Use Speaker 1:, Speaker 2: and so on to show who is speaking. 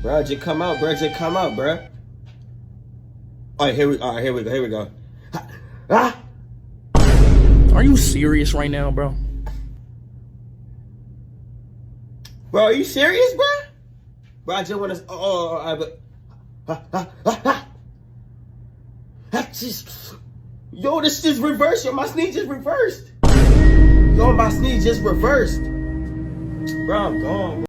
Speaker 1: Bro, just come out, bro. Just come out, bro. All right, here we go. Ah!
Speaker 2: Are you serious right now, bro?
Speaker 1: Bro, are you serious, bro? Bro, I just want to. Yo, this just reversed. Yo, my sneeze just reversed. Yo, my sneeze just reversed. Bro, I'm gone.